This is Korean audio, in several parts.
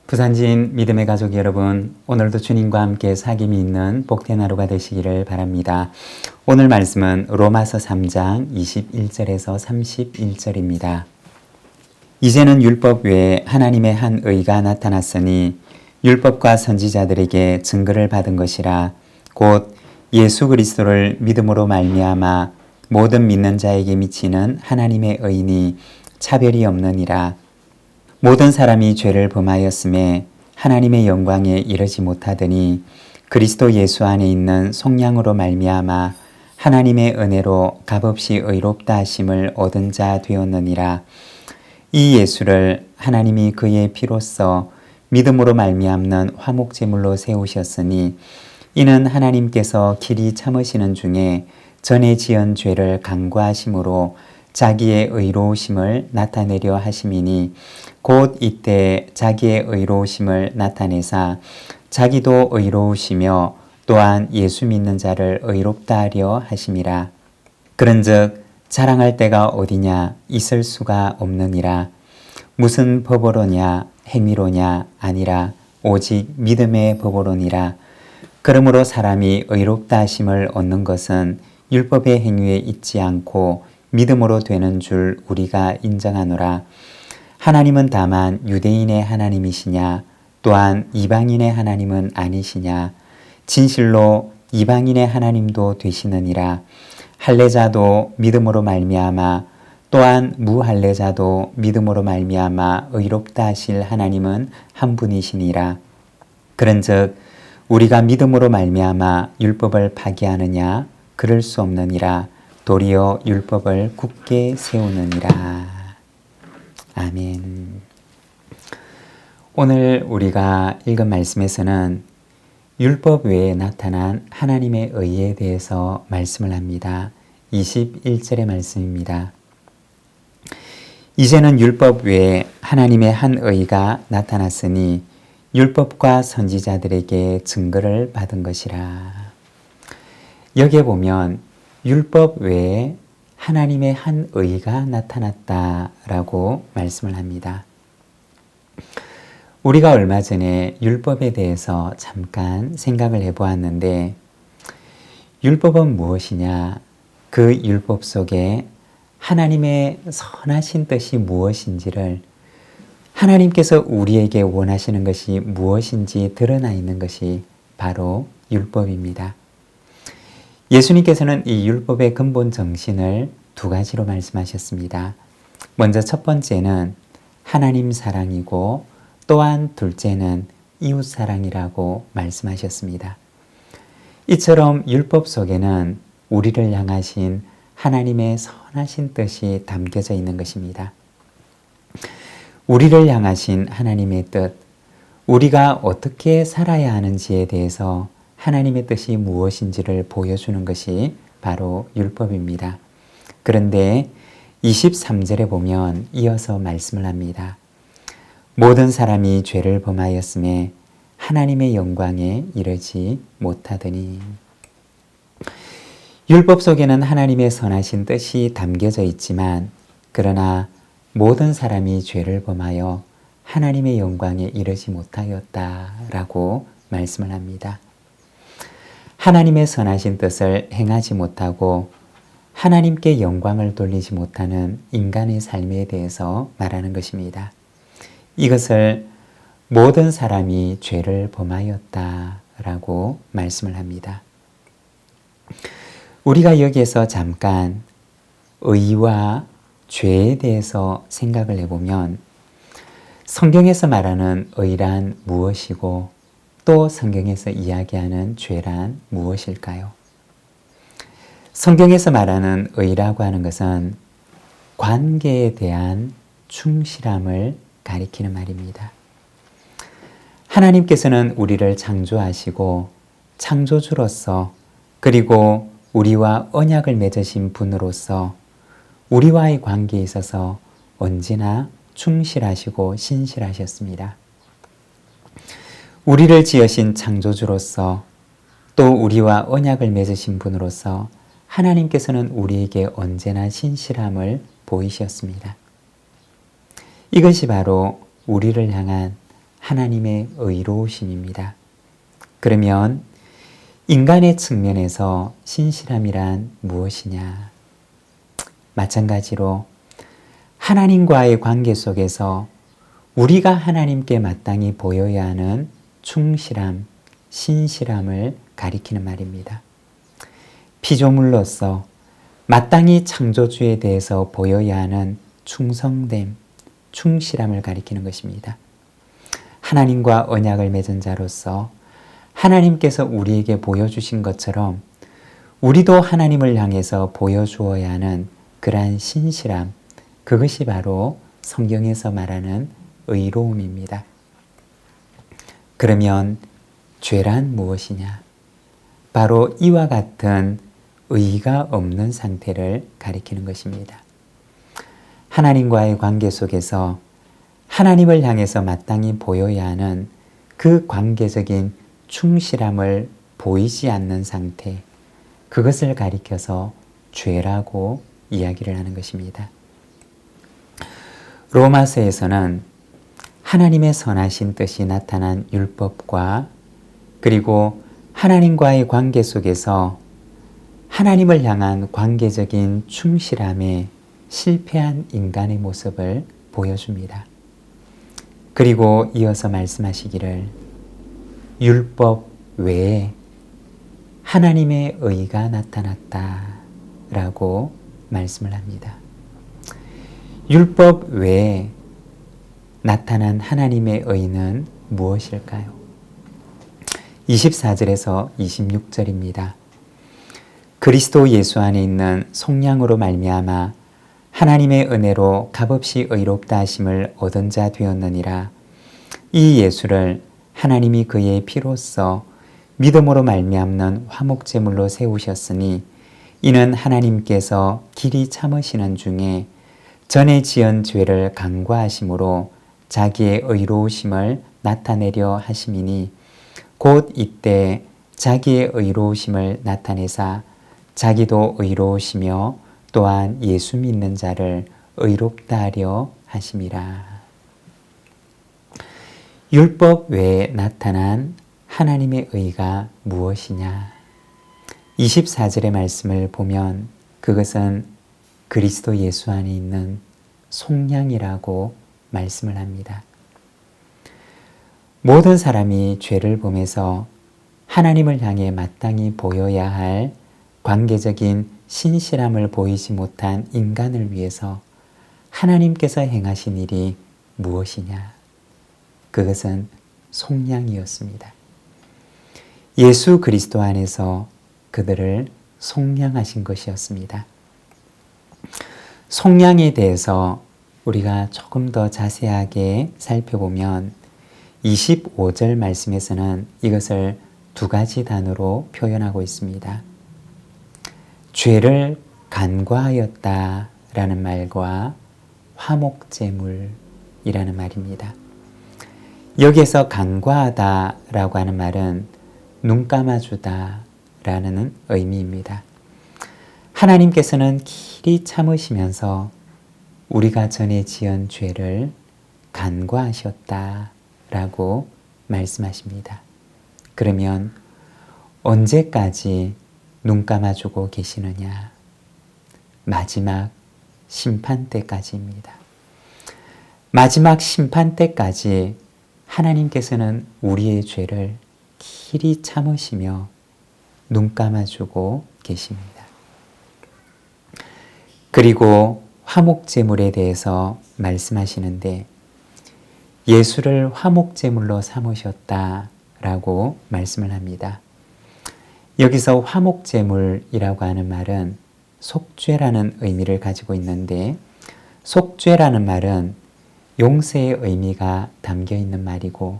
부산진 믿음의 가족 여러분, 오늘도 주님과 함께 사귐이 있는 복된 하루가 되시기를 바랍니다. 오늘 말씀은 로마서 3장 21절에서 31절입니다. 이제는 율법 외에 하나님의 한 의가 나타났으니 율법과 선지자들에게 증거를 받은 것이라. 곧 예수 그리스도를 믿음으로 말미암아 모든 믿는 자에게 미치는 하나님의 의니 차별이 없느니라. 모든 사람이 죄를 범하였음에 하나님의 영광에 이르지 못하더니 그리스도 예수 안에 있는 속량으로 말미암아 하나님의 은혜로 값없이 의롭다 하심을 얻은 자 되었느니라. 이 예수를 하나님이 그의 피로써 믿음으로 말미암는 화목제물로 세우셨으니 이는 하나님께서 길이 참으시는 중에 전에 지은 죄를 간구하심으로 자기의 의로우심을 나타내려 하심이니 곧 이때 자기의 의로우심을 나타내사 자기도 의로우시며 또한 예수 믿는 자를 의롭다 하려 하심이라. 그런즉 자랑할 데가 어디냐 있을 수가 없느니라. 무슨 법으로냐 행위로냐 아니라 오직 믿음의 법으로니라. 그러므로 사람이 의롭다 하심을 얻는 것은 율법의 행위에 있지 않고 믿음으로 되는 줄 우리가 인정하노라. 하나님은 다만 유대인의 하나님이시냐 또한 이방인의 하나님은 아니시냐. 진실로 이방인의 하나님도 되시느니라. 할례자도 믿음으로 말미암아 또한 무할례자도 믿음으로 말미암아 의롭다 하실 하나님은 한 분이시니라. 그런즉 우리가 믿음으로 말미암아 율법을 파기하느냐 그럴 수 없느니라. 도리어 율법을 굳게 세우느니라. 아멘. 오늘 우리가 읽은 말씀에서는 율법 외에 나타난 하나님의 의에 대해서 말씀을 합니다. 21절의 말씀입니다. 이제는 율법 외에 하나님의 한 의가 나타났으니 율법과 선지자들에게 증거를 받은 것이라. 여기에 보면 율법 외에 하나님의 한 의가 나타났다라고 말씀을 합니다. 우리가 얼마 전에 율법에 대해서 잠깐 생각을 해보았는데 율법은 무엇이냐? 그 율법 속에 하나님의 선하신 뜻이 무엇인지를 하나님께서 우리에게 원하시는 것이 무엇인지 드러나 있는 것이 바로 율법입니다. 예수님께서는 이 율법의 근본 정신을 두 가지로 말씀하셨습니다. 먼저 첫 번째는 하나님 사랑이고 또한 둘째는 이웃 사랑이라고 말씀하셨습니다. 이처럼 율법 속에는 우리를 향하신 하나님의 선하신 뜻이 담겨져 있는 것입니다. 우리를 향하신 하나님의 뜻, 우리가 어떻게 살아야 하는지에 대해서 하나님의 뜻이 무엇인지를 보여주는 것이 바로 율법입니다. 그런데 23절에 보면 이어서 말씀을 합니다. 모든 사람이 죄를 범하였음에 하나님의 영광에 이르지 못하더니. 율법 속에는 하나님의 선하신 뜻이 담겨져 있지만 그러나 모든 사람이 죄를 범하여 하나님의 영광에 이르지 못하였다라고 말씀을 합니다. 하나님의 선하신 뜻을 행하지 못하고 하나님께 영광을 돌리지 못하는 인간의 삶에 대해서 말하는 것입니다. 이것을 모든 사람이 죄를 범하였다라고 말씀을 합니다. 우리가 여기에서 잠깐 의와 죄에 대해서 생각을 해보면 성경에서 말하는 의란 무엇이고 또 성경에서 이야기하는 죄란 무엇일까요? 성경에서 말하는 의라고 하는 것은 관계에 대한 충실함을 가리키는 말입니다. 하나님께서는 우리를 창조하시고 창조주로서 그리고 우리와 언약을 맺으신 분으로서 우리와의 관계에 있어서 언제나 충실하시고 신실하셨습니다. 우리를 지으신 창조주로서 또 우리와 언약을 맺으신 분으로서 하나님께서는 우리에게 언제나 신실함을 보이셨습니다. 이것이 바로 우리를 향한 하나님의 의로우심입니다. 그러면 인간의 측면에서 신실함이란 무엇이냐? 마찬가지로 하나님과의 관계 속에서 우리가 하나님께 마땅히 보여야 하는 충실함, 신실함을 가리키는 말입니다. 피조물로서 마땅히 창조주에 대해서 보여야 하는 충성됨, 충실함을 가리키는 것입니다. 하나님과 언약을 맺은 자로서 하나님께서 우리에게 보여주신 것처럼 우리도 하나님을 향해서 보여주어야 하는 그러한 신실함, 그것이 바로 성경에서 말하는 의로움입니다. 그러면 죄란 무엇이냐? 바로 이와 같은 의의가 없는 상태를 가리키는 것입니다. 하나님과의 관계 속에서 하나님을 향해서 마땅히 보여야 하는 그 관계적인 충실함을 보이지 않는 상태, 그것을 가리켜서 죄라고 이야기를 하는 것입니다. 로마서에서는 하나님의 선하신 뜻이 나타난 율법과 그리고 하나님과의 관계 속에서 하나님을 향한 관계적인 충실함에 실패한 인간의 모습을 보여줍니다. 그리고 이어서 말씀하시기를 율법 외에 하나님의 의가 나타났다라고 말씀을 합니다. 율법 외에 나타난 하나님의 의는 무엇일까요? 24절에서 26절입니다. 그리스도 예수 안에 있는 속량으로 말미암아 하나님의 은혜로 값없이 의롭다 하심을 얻은 자 되었느니라. 이 예수를 하나님이 그의 피로써 믿음으로 말미암는 화목제물로 세우셨으니 이는 하나님께서 길이 참으시는 중에 전에 지은 죄를 간과하심으로 자기의 의로우심을 나타내려 하심이니 곧 이때 자기의 의로우심을 나타내사 자기도 의로우시며 또한 예수 믿는 자를 의롭다 하려 하심이라. 율법 외에 나타난 하나님의 의가 무엇이냐? 24절의 말씀을 보면 그것은 그리스도 예수 안에 있는 속량이라고 말씀을 합니다. 모든 사람이 죄를 범해서 하나님을 향해 마땅히 보여야 할 관계적인 신실함을 보이지 못한 인간을 위해서 하나님께서 행하신 일이 무엇이냐? 그것은 속량이었습니다. 예수 그리스도 안에서 그들을 속량하신 것이었습니다. 속량에 대해서 우리가 조금 더 자세하게 살펴보면 25절 말씀에서는 이것을 두 가지 단어로 표현하고 있습니다. 죄를 간과하였다라는 말과 화목제물이라는 말입니다. 여기에서 간과하다라고 하는 말은 눈 감아주다라는 의미입니다. 하나님께서는 길이 참으시면서 우리가 전에 지은 죄를 간과하셨다라고 말씀하십니다. 그러면 언제까지 눈 감아주고 계시느냐? 마지막 심판 때까지입니다. 마지막 심판 때까지 하나님께서는 우리의 죄를 길이 참으시며 눈 감아주고 계십니다. 그리고 화목제물에 대해서 말씀하시는데 예수를 화목제물로 삼으셨다라고 말씀을 합니다. 여기서 화목제물이라고 하는 말은 속죄라는 의미를 가지고 있는데 속죄라는 말은 용서의 의미가 담겨 있는 말이고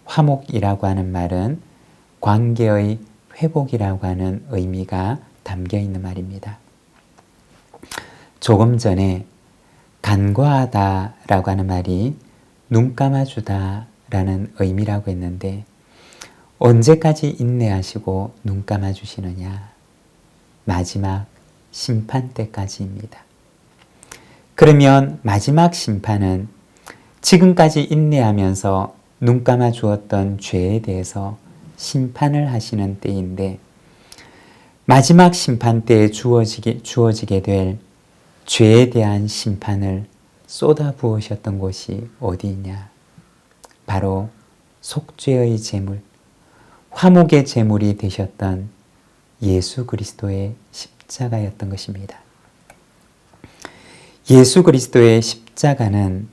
화목이라고 하는 말은 관계의 회복이라고 하는 의미가 담겨 있는 말입니다. 조금 전에 간과하다라고 하는 말이 눈 감아주다라는 의미라고 했는데 언제까지 인내하시고 눈 감아주시느냐? 마지막 심판 때까지입니다. 그러면 마지막 심판은 지금까지 인내하면서 눈 감아 주었던 죄에 대해서 심판을 하시는 때인데 마지막 심판 때에 주어지게 될 죄에 대한 심판을 쏟아 부으셨던 곳이 어디이냐? 바로 속죄의 제물, 화목의 제물이 되셨던 예수 그리스도의 십자가였던 것입니다. 예수 그리스도의 십자가는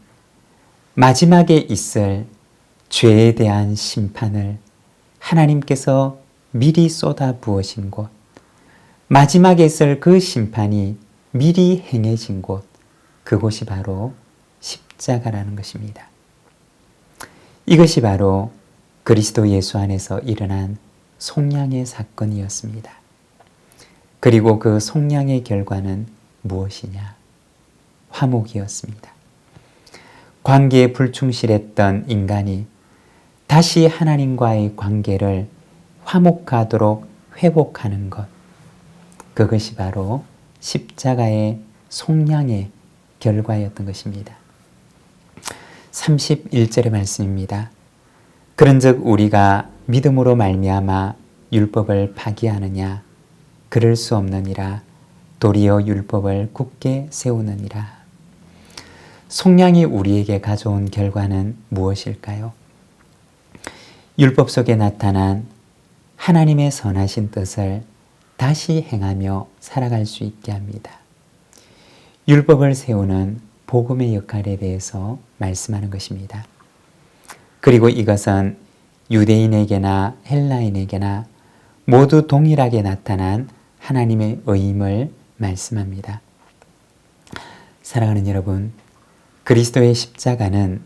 마지막에 있을 죄에 대한 심판을 하나님께서 미리 쏟아 부으신 곳, 마지막에 있을 그 심판이 미리 행해진 곳, 그곳이 바로 십자가라는 것입니다. 이것이 바로 그리스도 예수 안에서 일어난 속량의 사건이었습니다. 그리고 그 속량의 결과는 무엇이냐? 화목이었습니다. 관계에 불충실했던 인간이 다시 하나님과의 관계를 화목하도록 회복하는 것, 그것이 바로 십자가의 속량의 결과였던 것입니다. 31절의 말씀입니다. 그런즉 우리가 믿음으로 말미암아 율법을 파기하느냐? 그럴 수 없느니라. 도리어 율법을 굳게 세우느니라. 속량이 우리에게 가져온 결과는 무엇일까요? 율법 속에 나타난 하나님의 선하신 뜻을 다시 행하며 살아갈 수 있게 합니다. 율법을 세우는 복음의 역할에 대해서 말씀하는 것입니다. 그리고 이것은 유대인에게나 헬라인에게나 모두 동일하게 나타난 하나님의 의임을 말씀합니다. 사랑하는 여러분, 그리스도의 십자가는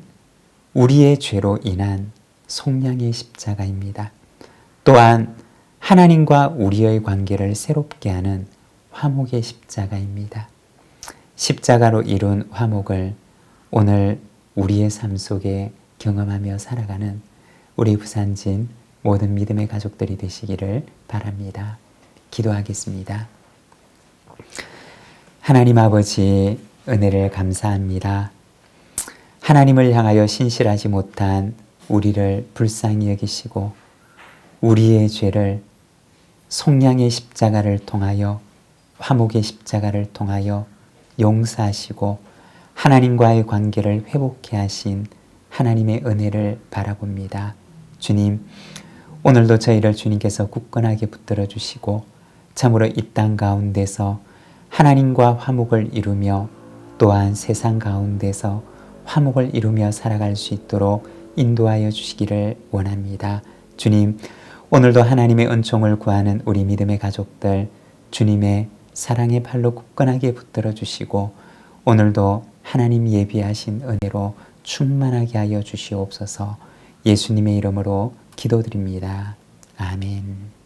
우리의 죄로 인한 속량의 십자가입니다. 또한 하나님과 우리의 관계를 새롭게 하는 화목의 십자가입니다. 십자가로 이룬 화목을 오늘 우리의 삶 속에 경험하며 살아가는 우리 부산진 모든 믿음의 가족들이 되시기를 바랍니다. 기도하겠습니다. 하나님 아버지, 은혜를 감사합니다. 하나님을 향하여 신실하지 못한 우리를 불쌍히 여기시고 우리의 죄를 속량의 십자가를 통하여, 화목의 십자가를 통하여 용서하시고 하나님과의 관계를 회복케 하신 하나님의 은혜를 바라봅니다. 주님, 오늘도 저희를 주님께서 굳건하게 붙들어 주시고 참으로 이 땅 가운데서 하나님과 화목을 이루며 또한 세상 가운데서 화목을 이루며 살아갈 수 있도록 인도하여 주시기를 원합니다. 주님, 오늘도 하나님의 은총을 구하는 우리 믿음의 가족들 주님의 사랑의 팔로 굳건하게 붙들어 주시고 오늘도 하나님 예비하신 은혜로 충만하게 하여 주시옵소서. 예수님의 이름으로 기도드립니다. 아멘.